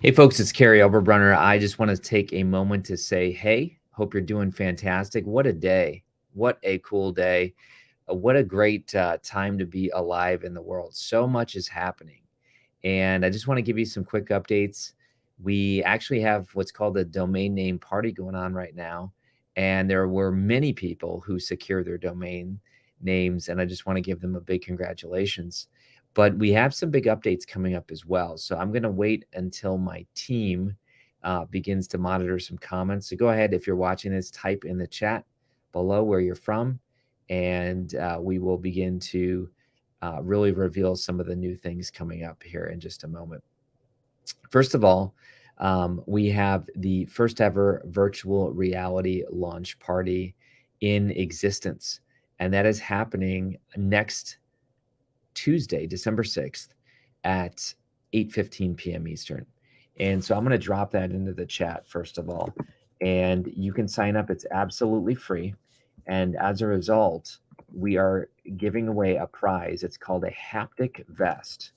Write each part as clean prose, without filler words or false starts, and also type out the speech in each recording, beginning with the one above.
Hey folks, it's Kary Oberbrunner. I just want to take a moment to say, hey, hope you're doing fantastic. What a day. What a cool day. What a great time to be alive in the world. So much is happening. And I just want to give you some quick updates. We actually have what's called a domain name party going on right now. And there were many people who secured their domain names. And I just want to give them a big congratulations. But we have some big updates coming up as well. So I'm going to wait until my team begins to monitor some comments. So go ahead, if you're watching this, type in the chat below where you're from, and we will begin to really reveal some of the new things coming up here in just a moment. First of all, we have the first ever virtual reality launch party in existence, and that is happening next Tuesday, December 6th at 8:15 p.m. Eastern. And so I'm going to drop that into the chat first of all. And you can sign up. It's absolutely free. And as a result, we are giving away a prize. It's called a haptic vest.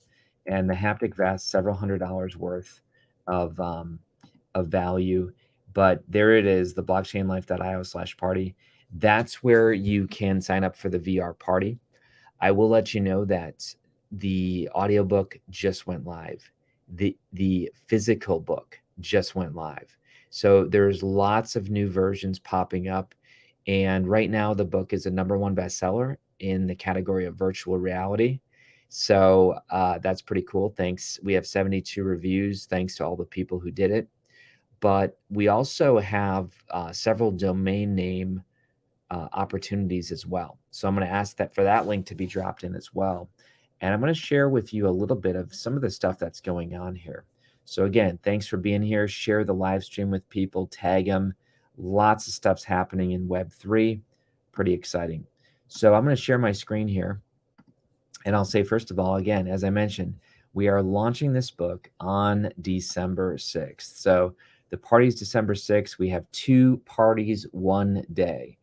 And the haptic vest, several $100s worth of value. But there it is, the blockchainlife.io/party. That's where you can sign up for the VR party. I will let you know that the audiobook just went live. The physical book just went live. So there's lots of new versions popping up. And right now the book is a #1 bestseller in the category of virtual reality. So that's pretty cool. Thanks. We have 72 reviews. Thanks to all the people who did it. But we also have several domain name opportunities as well. So I'm going to ask that for that link to be dropped in as well. And I'm going to share with you a little bit of some of the stuff that's going on here. So again, thanks for being here. Share the live stream with people, tag them. Lots of stuff's happening in Web3. Pretty exciting. So I'm going to share my screen here. And I'll say, first of all, again, as I mentioned, we are launching this book on December 6th. So the party is December 6th. We have 2 parties one day.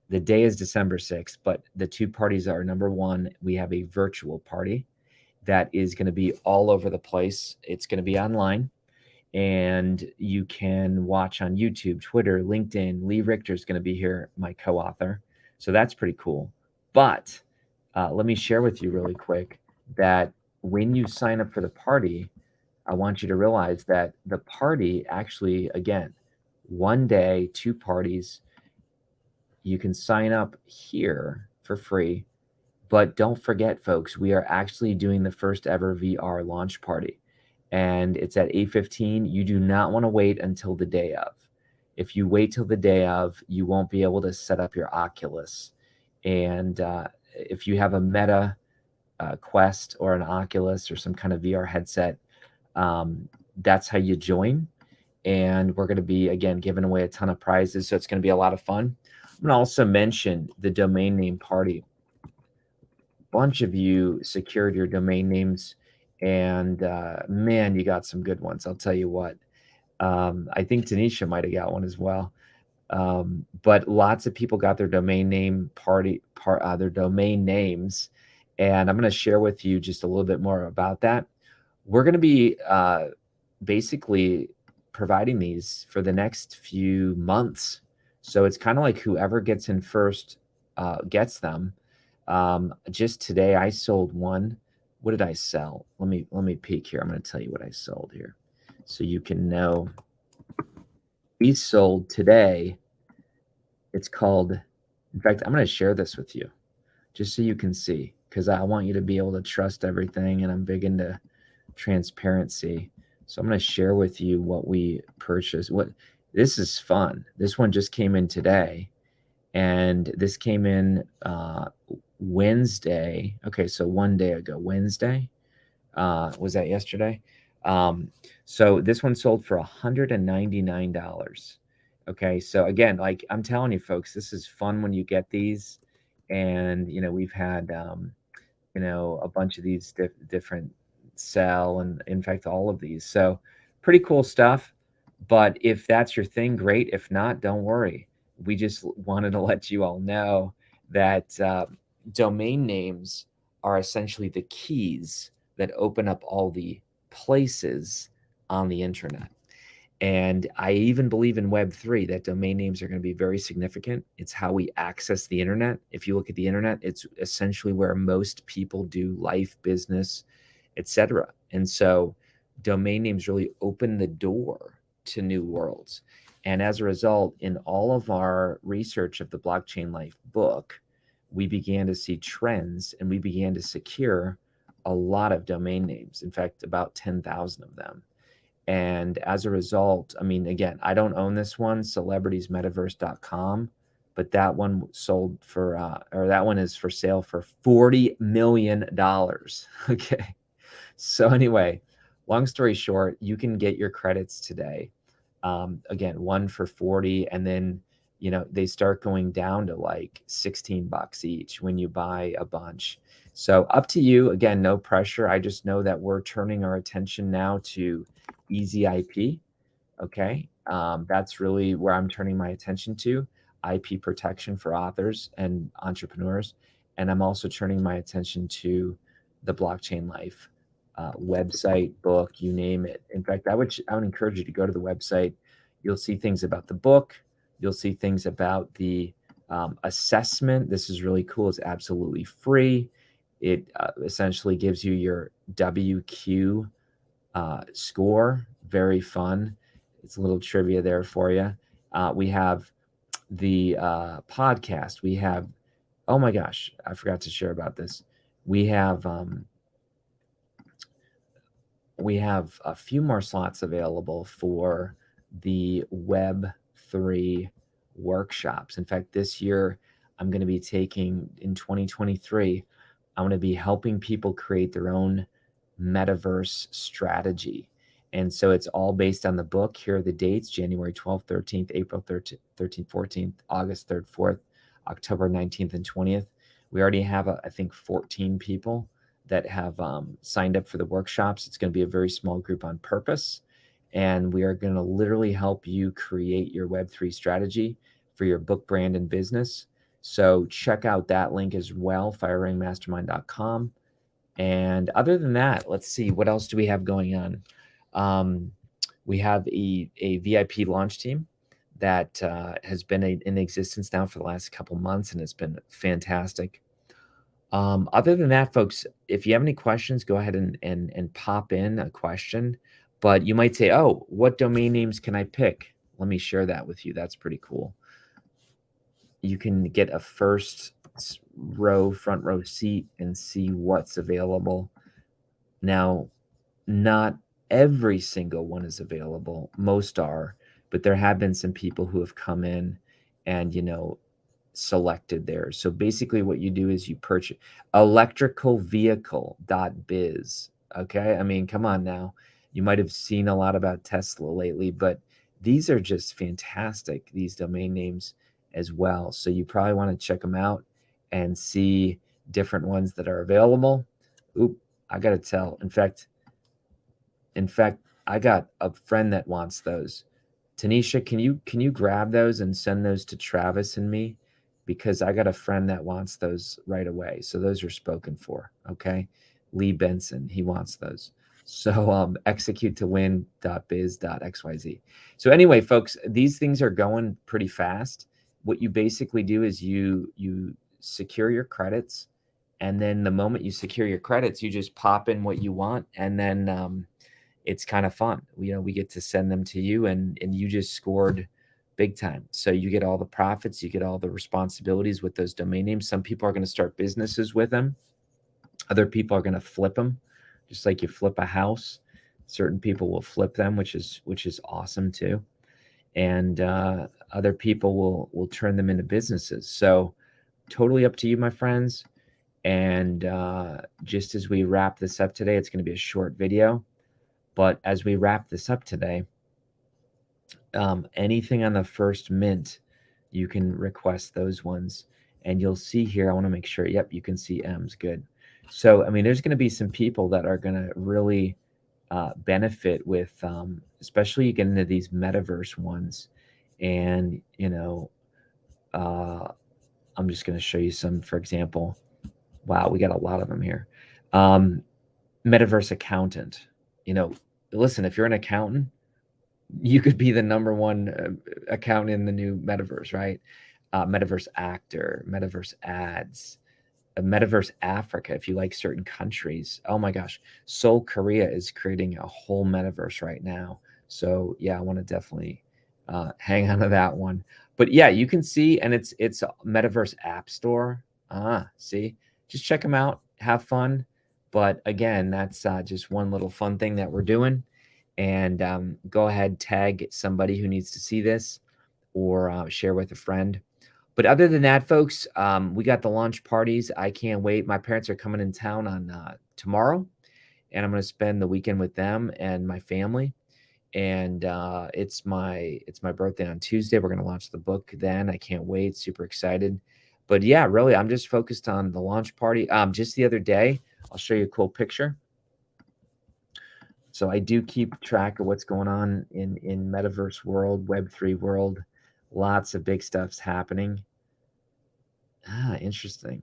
The day is December 6th, but the 2 parties are, #1, we have a virtual party that is going to be all over the place. It's going to be online, and you can watch on YouTube, Twitter, LinkedIn. Lee Richter is going to be here, my co-author. So that's pretty cool. But let me share with you really quick that when you sign up for the party, I want you to realize that the party actually, again, one day, 2 parties. You can sign up here for free, but don't forget, folks, we are actually doing the first ever VR launch party, and it's at 8:15. You do not want to wait until the day of. If you wait till the day of, you won't be able to set up your Oculus. And if you have a Meta Quest or an Oculus or some kind of VR headset, that's how you join. And we're going to be, again, giving away a ton of prizes, so it's going to be a lot of fun. I'm going to also mention the domain name party. A bunch of you secured your domain names, and man, you got some good ones. I'll tell you what. I think Tanisha might have got one as well. But lots of people got their domain name their domain names, and I'm going to share with you just a little bit more about that. We're going to be basically providing these for the next few months. So it's kind of like whoever gets in first gets them. Just today I sold one. What did I sell? Let me peek here. I'm going to tell you what I sold here, so you can know. We sold today. It's called, in fact, I'm going to share this with you just so you can see, because I want you to be able to trust everything, and I'm big into transparency. So I'm going to share with you what we purchased. This is fun. This one just came in today, and this came in Wednesday. Okay, so one day ago, Wednesday. Was that yesterday? So this one sold for $199. Okay, so again, like I'm telling you, folks, this is fun when you get these. And, we've had, a bunch of these different sell, and in fact, all of these. So pretty cool stuff. But if that's your thing, great. If not, don't worry. We just wanted to let you all know that domain names are essentially the keys that open up all the places on the internet. And I even believe in Web3 that domain names are going to be very significant. It's how we access the internet. If you look at the internet, it's essentially where most people do life, business, etc. And so domain names really open the door to new worlds. And as a result, in all of our research of the Blockchain Life book, we began to see trends and we began to secure a lot of domain names. In fact, about 10,000 of them. And as a result, I mean, again, I don't own this one, celebritiesmetaverse.com, but that one sold for, or that one is for sale for $40 million. Okay. So anyway, long story short, you can get your credits today. Again, one for 40, and then, they start going down to like $16 each when you buy a bunch. So up to you. Again, no pressure. I just know that we're turning our attention now to easy IP. Okay. That's really where I'm turning my attention to, IP protection for authors and entrepreneurs. And I'm also turning my attention to the Blockchain Life website, book, you name it. In fact, I would encourage you to go to the website. You'll see things about the book. You'll see things about the assessment. This is really cool. It's absolutely free. It essentially gives you your WQ score. Very fun. It's a little trivia there for you. We have the podcast. We have, oh my gosh, I forgot to share about this. We have a few more slots available for the Web3 workshops. In fact, this year I'm going to be taking, in 2023, I'm going to be helping people create their own metaverse strategy. And so it's all based on the book. Here are the dates: January 12th, 13th, April 13th, 14th, August 3rd, 4th, October 19th, and 20th. We already have, I think, 14 people that have signed up for the workshops. It's going to be a very small group on purpose. And we are going to literally help you create your Web3 strategy for your book, brand, and business. So check out that link as well, fireringmastermind.com. And other than that, let's see, what else do we have going on? We have a VIP launch team that has been in existence now for the last couple months, and it's been fantastic. Other than that, folks, if you have any questions, go ahead and pop in a question. But you might say, oh, what domain names can I pick? Let me share that with you. That's pretty cool. You can get a front row seat and see what's available. Now, not every single one is available. Most are, but there have been some people who have come in and, selected theirs. So basically what you do is you purchase electricalvehicle.biz. Okay. I mean, come on now. You might have seen a lot about Tesla lately, but these are just fantastic, these domain names as well. So you probably want to check them out and see different ones that are available. Oop, I got to tell. In fact, I got a friend that wants those. Tanisha, can you grab those and send those to Travis and me? Because I got a friend that wants those right away. So those are spoken for. Okay. Lee Benson, he wants those. So execute to win.biz.xyz. So anyway, folks, these things are going pretty fast. What you basically do is you secure your credits, and then the moment you secure your credits, you just pop in what you want, and then it's kind of fun. We get to send them to you, and you just scored big time. So you get all the profits, you get all the responsibilities with those domain names. Some people are going to start businesses with them. Other people are going to flip them, just like you flip a house. Certain people will flip them, which is awesome too. And other people will turn them into businesses. So totally up to you, my friends. And just as we wrap this up today, it's going to be a short video. But as we wrap this up today, anything on the first mint, you can request those ones. And you'll see here, I want to make sure, yep, you can see M's, good. So, I mean, there's going to be some people that are going to really benefit with, especially you get into these metaverse ones. And, I'm just going to show you some, for example. Wow, we got a lot of them here. Metaverse accountant, listen, if you're an accountant, you could be the number one accountant in the new metaverse, right? Metaverse actor, metaverse ads, a metaverse Africa, if you like certain countries. Oh my gosh, Seoul, Korea is creating a whole metaverse right now. So yeah, I want to definitely hang on to that one. But yeah, you can see, and it's a metaverse app store. See, just check them out, have fun. But again, that's just one little fun thing that we're doing. And go ahead, tag somebody who needs to see this, or share with a friend. But other than that, folks, we got the launch parties. I can't wait. My parents are coming in town on tomorrow, and I'm going to spend the weekend with them and my family. And it's my birthday on Tuesday. We're going to launch the book then. I can't wait. Super excited. But yeah, really, I'm just focused on the launch party. Just the other day, I'll show you a cool picture. So I do keep track of what's going on in metaverse world, Web3 world. Lots of big stuff's happening. Interesting.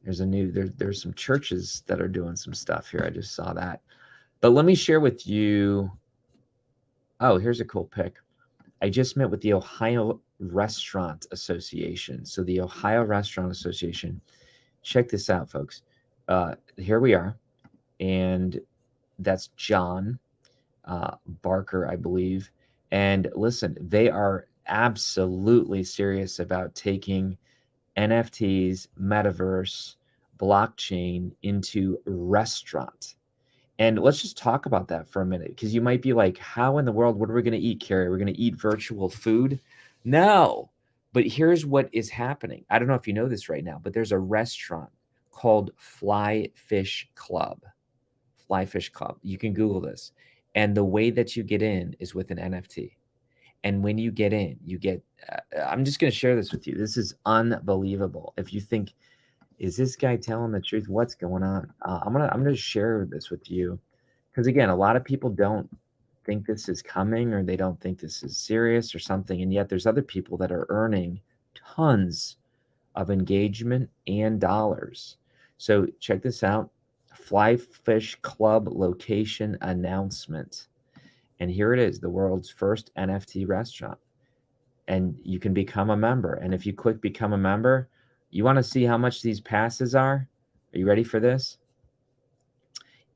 There's some churches that are doing some stuff here. I just saw that. But let me share with you. Oh, here's a cool pic. I just met with the Ohio Restaurant Association. So the Ohio Restaurant Association, check this out, folks. Here we are. And that's John Barker, I believe. And listen, they are absolutely serious about taking NFTs, metaverse, blockchain into restaurant. And let's just talk about that for a minute, because you might be like, how in the world, what are we going to eat, Kary? We're going to eat virtual food? No. But here's what is happening. I don't know if you know this right now, but there's a restaurant called Fly Fish Club. Fly Fish Club. You can Google this. And the way that you get in is with an NFT. And when you get in, you get, I'm just going to share this with you. This is unbelievable. If you think, is this guy telling the truth? What's going on? I'm gonna share this with you, because again, a lot of people don't think this is coming, or they don't think this is serious or something. And yet there's other people that are earning tons of engagement and dollars. So check this out. Fly Fish Club location announcement. And here it is, the world's first NFT restaurant. And you can become a member. And if you click become a member, you want to see how much these passes are? Are you ready for this?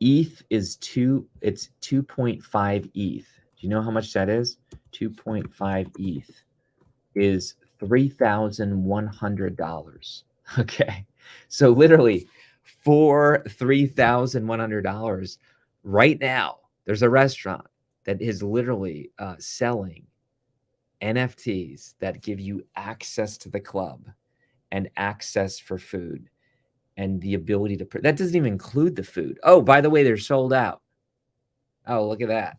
ETH is it's 2.5 ETH. Do you know how much that is? 2.5 ETH is $3,100. Okay. So literally for $3,100 right now, there's a restaurant that is literally selling NFTs that give you access to the club and access for food and the ability to, that doesn't even include the food. Oh, by the way, they're sold out. Oh, look at that.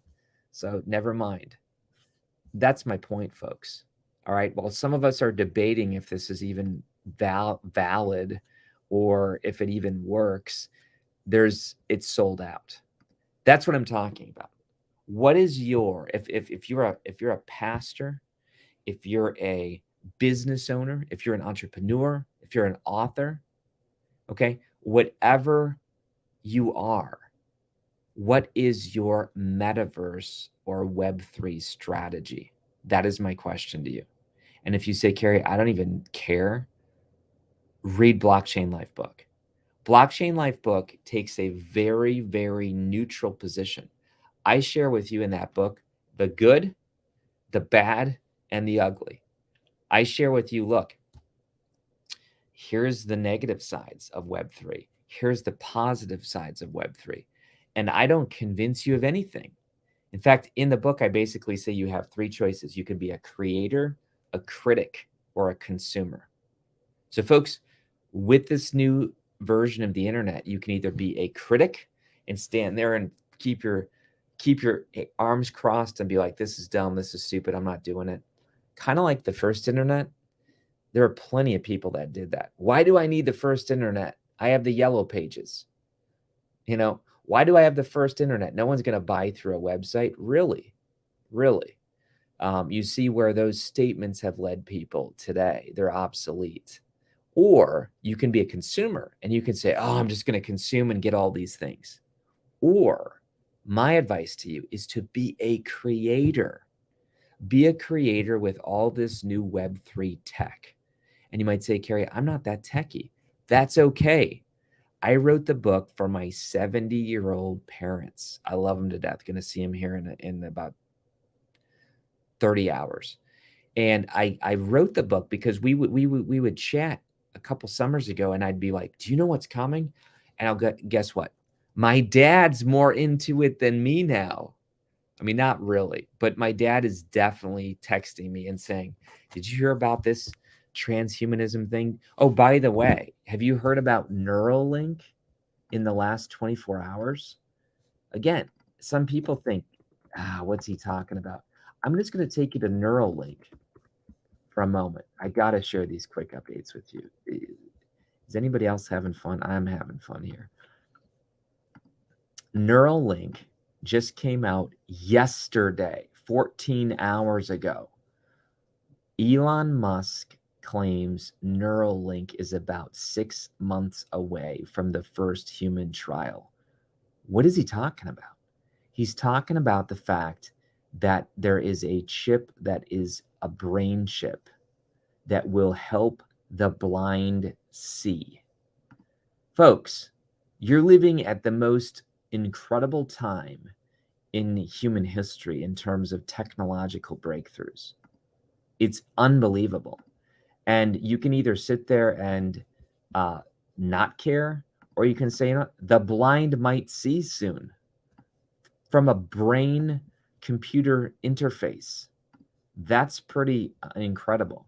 So never mind. That's my point, folks. All right. Well, some of us are debating if this is even valid or if it even works. It's sold out. That's what I'm talking about. What is your, if you're a pastor, if you're a business owner, if you're an entrepreneur, if you're an author, okay, whatever you are, what is your metaverse or Web3 strategy? That is my question to you. And if you say, Kary, I don't even care, read Blockchain Life book. Blockchain Life book takes a very, very neutral position. I share with you in that book the good, the bad, and the ugly. I share with you, look, here's the negative sides of Web3. Here's the positive sides of Web3. And I don't convince you of anything. In fact, in the book, I basically say you have three choices. You could be a creator, a critic, or a consumer. So folks, with this new version of the internet, you can either be a critic and stand there and keep your arms crossed and be like, this is dumb, this is stupid, I'm not doing it. Kind of like the first internet. There are plenty of people that did that. Why do I need the first internet? I have the yellow pages. You know, why do I have the first internet? No one's going to buy through a website. Really? Really? You see where those statements have led people today. They're obsolete. Or you can be a consumer and you can say, oh, I'm just going to consume and get all these things. Or My advice to you is to be a creator. Be a creator with all this new Web3 tech. And you might say, Kary, I'm not that techie. That's okay. I wrote the book for my 70-year-old parents. I love them to death. Going to see them here in about 30 hours. And I wrote the book because we would chat a couple summers ago, and I'd be like, do you know what's coming? And I'll guess what? My dad's more into it than me now. I mean, not really, but my dad is definitely texting me and saying, did you hear about this transhumanism thing? Oh, by the way, have you heard about Neuralink in the last 24 hours? Again, some people think, what's he talking about? I'm just going to take you to Neuralink for a moment. I got to share these quick updates with you. Is anybody else having fun? I'm having fun here. Neuralink just came out yesterday, 14 hours ago. Elon Musk claims Neuralink is about 6 months away from the first human trial. What is he talking about? He's talking about the fact that there is a chip that is a brain chip that will help the blind see. Folks, you're living at the most incredible time in human history in terms of technological breakthroughs. It's unbelievable. And you can either sit there and not care, or you can say, you know, the blind might see soon from a brain computer interface. That's pretty incredible.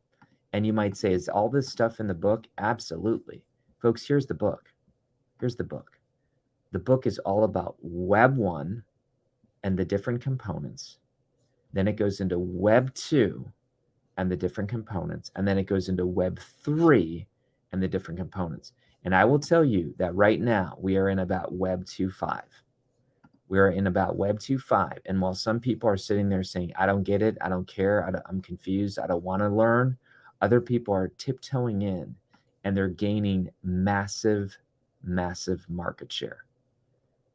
And you might say, is all this stuff in the book? Absolutely. Folks, here's the book. Here's the book. The book is all about Web 1 and the different components. Then it goes into Web 2 and the different components. And then it goes into Web 3 and the different components. And I will tell you that right now we are in about Web 2.5. We're in about Web 2.5. And while some people are sitting there saying, I don't get it, I don't care, I'm confused, I don't want to learn, other people are tiptoeing in and they're gaining massive, massive market share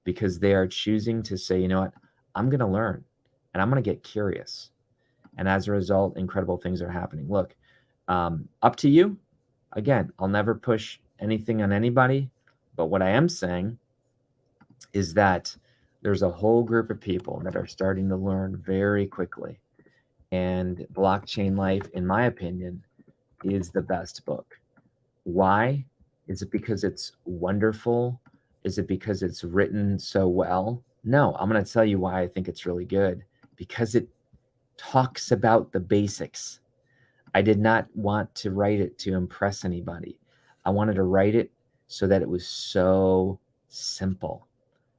because they are choosing to say, you know what, I'm going to learn and I'm going to get curious. And as a result, incredible things are happening. Look, up to you. Again, I'll never push anything on anybody. But what I am saying is that there's a whole group of people that are starting to learn very quickly. And Blockchain Life, in my opinion, is the best book. Why? Is it because it's wonderful? Is it because it's written so well? No, I'm going to tell you why I think it's really good. Because it talks about the basics. I did not want to write it to impress anybody. I wanted to write it so that it was so simple.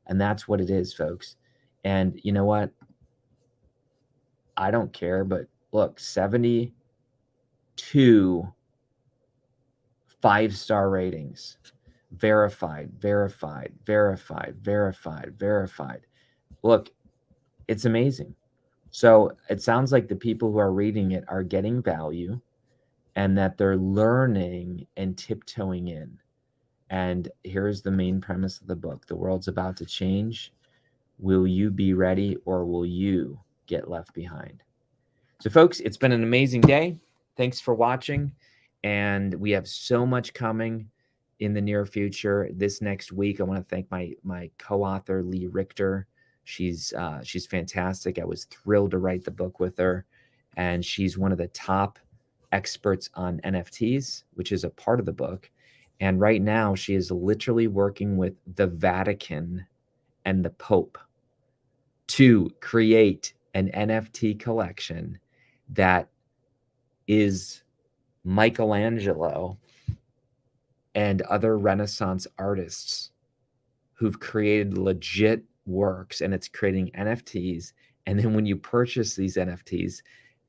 And that's what it is, folks. And you know what? I don't care, but look, 72 5-star ratings. Verified, verified, verified, verified, verified. Look, it's amazing. So it sounds like the people who are reading it are getting value and that they're learning and tiptoeing in. And here's the main premise of the book. The world's about to change. Will you be ready or will you get left behind? So folks, it's been an amazing day. Thanks for watching. And we have so much coming in the near future. This next week, I want to thank my co-author, Lee Richter. She's fantastic. I was thrilled to write the book with her. And she's one of the top experts on NFTs, which is a part of the book. And right now, she is literally working with the Vatican and the Pope to create an NFT collection that is Michelangelo and other Renaissance artists who've created legit works, and it's creating NFTs. And then when you purchase these NFTs,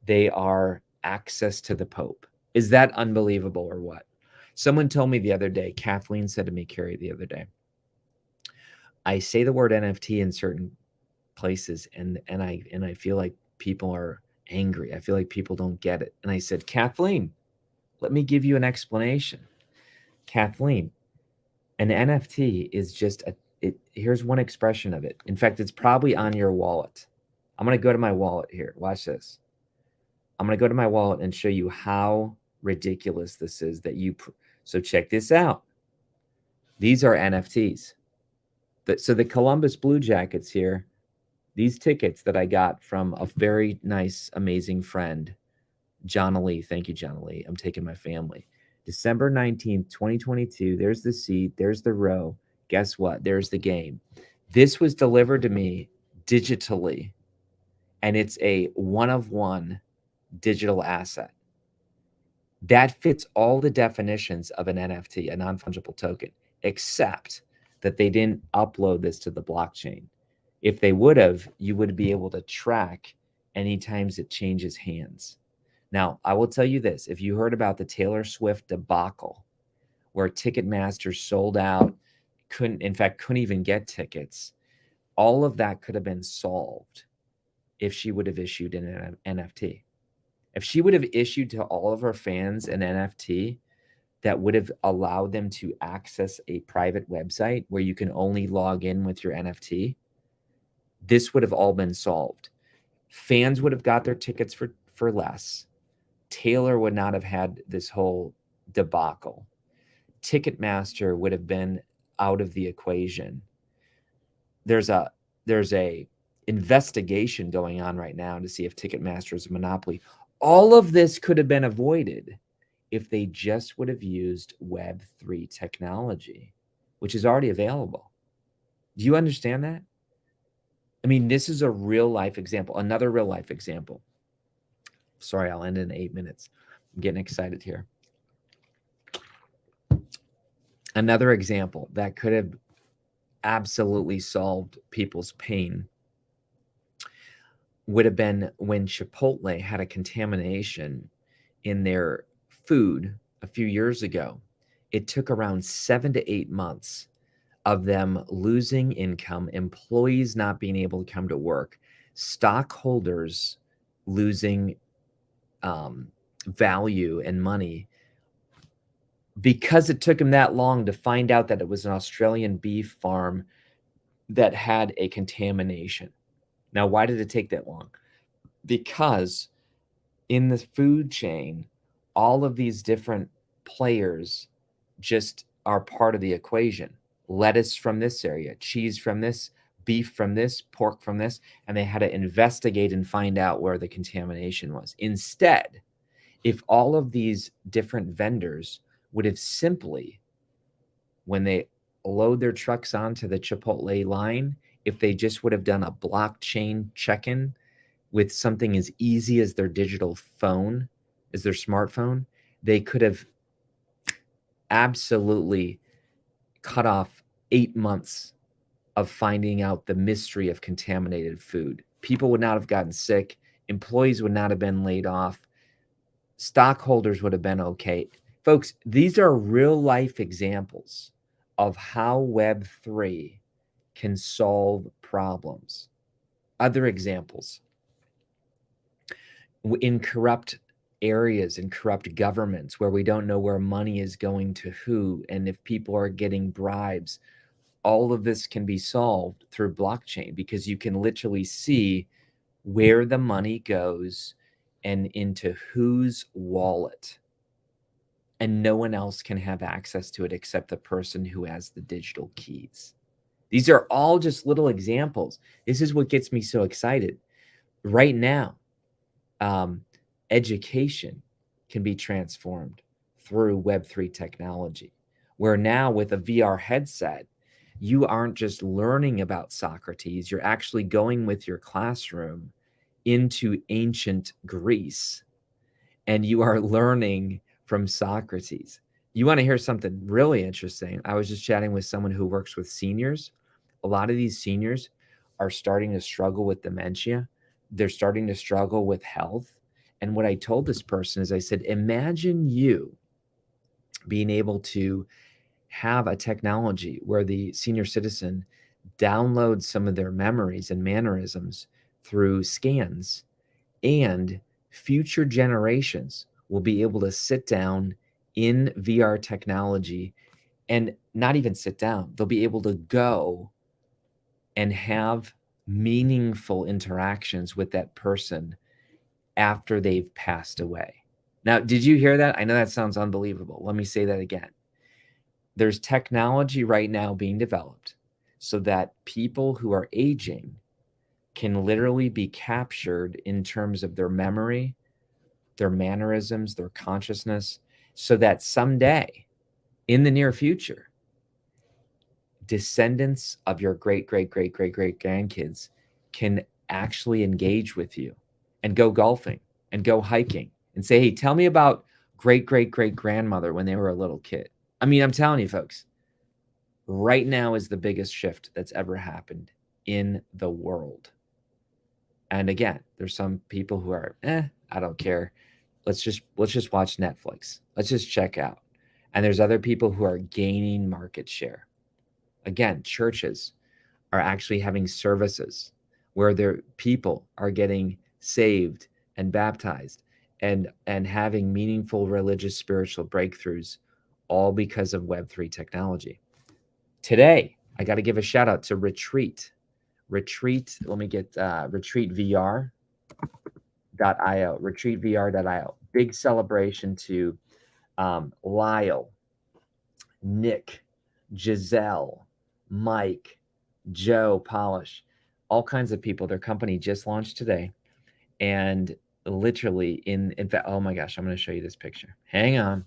they are access to the Pope. Is that unbelievable or what? Someone told me the other day, Kathleen said to me, Kary, the other day, I say the word NFT in certain places and I feel like people are angry. I feel like people don't get it. And I said, Kathleen, let me give you an explanation. Kathleen, an NFT is just Here's one expression of it. In fact, it's probably on your wallet. I'm going to go to my wallet here. Watch this. I'm going to go to my wallet and show you how ridiculous this is so check this out. These are NFTs. So the Columbus Blue Jackets here, these tickets that I got from a very nice, amazing friend, John Ali. Thank you, John Ali. I'm taking my family. December 19th, 2022. There's the seat. There's the row. Guess what? There's the game. This was delivered to me digitally, and it's a one-of-one digital asset. That fits all the definitions of an NFT, a non-fungible token, except that they didn't upload this to the blockchain. If they would have, you would be able to track any times it changes hands. Now, I will tell you this. If you heard about the Taylor Swift debacle, where Ticketmaster sold out, couldn't even get tickets, all of that could have been solved if she would have issued an NFT. If she would have issued to all of her fans an NFT that would have allowed them to access a private website where you can only log in with your NFT, this would have all been solved. Fans would have got their tickets for less. Taylor would not have had this whole debacle. Ticketmaster would have been out of the equation. There's a investigation going on right now to see if Ticketmaster is a monopoly. All of this could have been avoided if they just would have used Web3 technology, which is already available. Do you understand that? I mean, this is a real life example, another real life example. Sorry, I'll end in 8 minutes. I'm getting excited here. Another example that could have absolutely solved people's pain would have been when Chipotle had a contamination in their food a few years ago. It took around 7 to 8 months of them losing income, employees not being able to come to work, stockholders losing value and money because it took them that long to find out that it was an Australian beef farm that had a contamination. Now, why did it take that long? Because in the food chain, all of these different players just are part of the equation. Lettuce from this area, cheese from this, beef from this, pork from this, and they had to investigate and find out where the contamination was. Instead, if all of these different vendors would have simply, when they load their trucks onto the Chipotle line, if they just would have done a blockchain check-in with something as easy as their digital phone, as their smartphone, they could have absolutely cut off 8 months of finding out the mystery of contaminated food. People would not have gotten sick. Employees would not have been laid off. Stockholders would have been okay. Folks, these are real life examples of how Web3 can solve problems. Other examples, in corrupt areas, in corrupt governments where we don't know where money is going to who, and if people are getting bribes, all of this can be solved through blockchain because you can literally see where the money goes and into whose wallet. And no one else can have access to it except the person who has the digital keys. These are all just little examples. This is what gets me so excited. Right now, education can be transformed through Web3 technology, where now with a VR headset, you aren't just learning about Socrates, you're actually going with your classroom into ancient Greece, and you are learning from Socrates. You want to hear something really interesting? I was just chatting with someone who works with seniors. A lot of these seniors are starting to struggle with dementia. They're starting to struggle with health. And what I told this person is I said, imagine you being able to have a technology where the senior citizen downloads some of their memories and mannerisms through scans, and future generations will be able to sit down in VR technology and not even sit down. They'll be able to go and have meaningful interactions with that person after they've passed away. Now, did you hear that? I know that sounds unbelievable. Let me say that again. There's technology right now being developed so that people who are aging can literally be captured in terms of their memory, their mannerisms, their consciousness, so that someday in the near future, descendants of your great grandkids can actually engage with you and go golfing and go hiking and say, hey, tell me about great grandmother when they were a little kid. I mean, I'm telling you, folks, right now is the biggest shift that's ever happened in the world. And again, there's some people who are, I don't care. Let's just watch Netflix. Let's just check out. And there's other people who are gaining market share. Again, churches are actually having services where their people are getting saved and baptized and having meaningful religious spiritual breakthroughs, all because of Web3 technology. Today, I got to give a shout out to Retreat. Let me get retreatvr.io. Retreatvr.io. Big celebration to Lyle, Nick, Giselle, Mike, Joe, Polish, all kinds of people. Their company just launched today. And literally in fact, oh my gosh, I'm going to show you this picture. Hang on.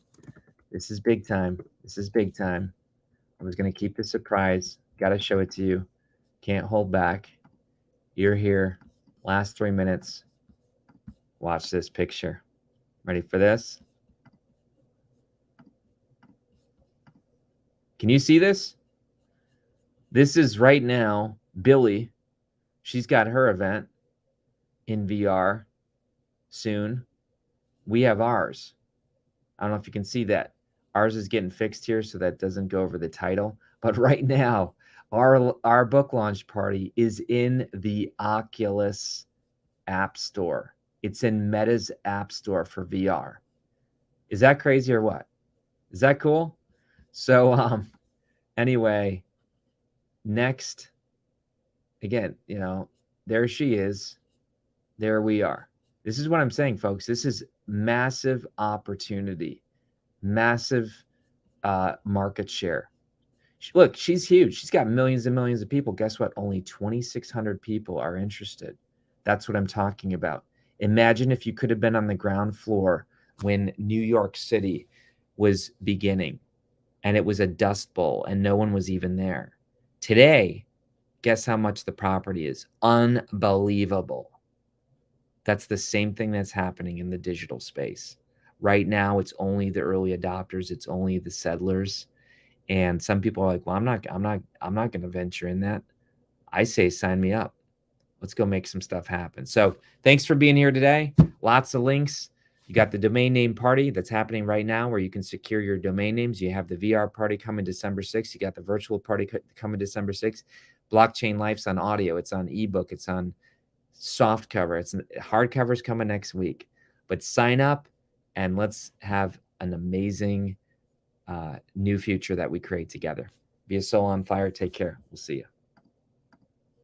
This is big time. This is big time. I was going to keep the surprise. Got to show it to you. Can't hold back. You're here. Last 3 minutes. Watch this picture. Ready for this? Can you see this? This is right now Billy. She's got her event in VR soon. We have ours. I don't know if you can see that. Ours is getting fixed here so that doesn't go over the title. But right now, our book launch party is in the Oculus App Store. It's in Meta's App Store for VR. Is that crazy or what? Is that cool? So anyway, next, again, there she is. There we are. This is what I'm saying, folks. This is massive opportunity, massive market share. Look, she's huge. She's got millions and millions of people. Guess what? Only 2,600 people are interested. That's what I'm talking about. Imagine if you could have been on the ground floor when New York City was beginning and it was a dust bowl and no one was even there. Today, guess how much the property is? Unbelievable. That's the same thing that's happening in the digital space. Right now, it's only the early adopters. It's only the settlers. And some people are like, well, I'm not going to venture in that. I say, sign me up. Let's go make some stuff happen. So thanks for being here today. Lots of links. You got the domain name party that's happening right now where you can secure your domain names. You have the VR party coming December 6th. You got the virtual party coming December 6th. Blockchain Life's on audio. It's on ebook. It's on soft cover. It's hardcover's coming next week. But sign up and let's have an amazing new future that we create together. Be a soul on fire. Take care. We'll see you.